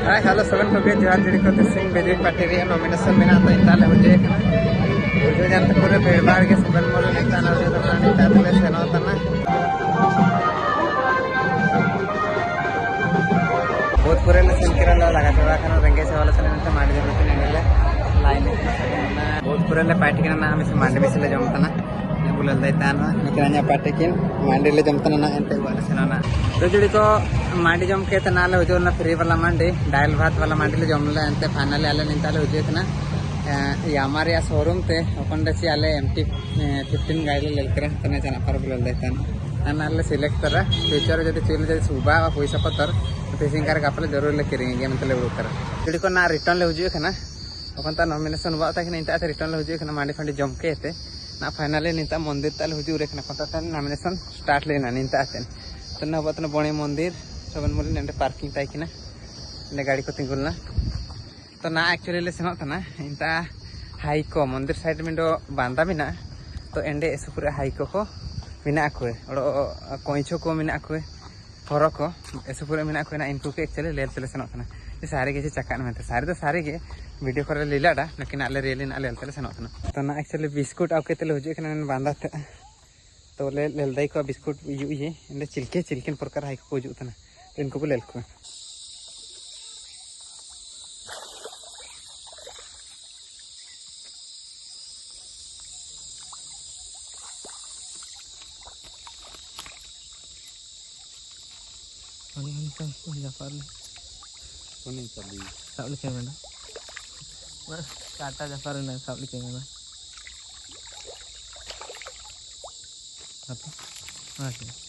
hi hello seven को जोहार जुड़ी को सिंह बेदी पार्टी रे नॉमिनेशन में तो इंताले हो जाए जो जानते पूरे भीड़ भाड़ के सेवन मोल नेता ना जो तो नेता तले सेनो तना बहुत पूरे ले सेन किरा लगा थोड़ा खाना रंगे से वाला तले नेता मार जरूरत नहीं ले लाइन बहुत पूरे ले पार्टी के ना हम इसे मांडे में से ले जमता ना बुलल दैता ना निकराnya पार्टी किन मांडे ले जमता ना एंते वाला सेनो ना तो जुड़ी को मांडी जम के तना ले जो ना फ्री वाला मांडी डायल भात वाला मांडी ले जम ले एंते फाइनली आले निंताले हो तना यामार या शोरूम ते अपन दसी आले एमटी 15 गाड़ी ले लेकर तने जना पर बुलल दैता ना नाले सिलेक्ट करा फ्यूचर जदी चील जदी सुबह पैसा पतर फेसिंग कर कापले जरूर ले करेंगे मतलब ले कर जुड़ी को ना रिटर्न ले हो खना अपन ता नॉमिनेशन हुआ था कि नहीं ता रिटर्न ले हो खना मांडी फंडी जम के ते ना फाइनली निंता मंदिर ताल हो रेखना कोटा नॉमिनेशन स्टार्ट लेना निंता आते तो ना बतन बणे मंदिर सबन मोल ने पार्किंग ताइकिना ने गाड़ी को तिंगुलना तो ना एक्चुअली ले सेनो तना इंता हाइको मंदिर साइड में दो बांदा बिना तो एंडे एसुपुरे हाइको को बिना को ओडो कोइछो को बिना को फरो को एसुपुरे बिना को ना इनको के एक्चुअली लेल तले सेनो तना ये सारे के चक्का में सारे तो सारे के वीडियो करे लीलाडा लेकिन आले रेली ना लेल तले सेनो तना तो ना एक्चुअली बिस्कुट आके तले हो जेखना बांदा तो ले लेल दाई को बिस्कुट यू ये इंदे चिलके चिलकिन प्रकार हाइको को जो तना तो इनको लेल को Jafar kuning tadi tak boleh ke mana mas kata Jafar na tak boleh ke mana apa masih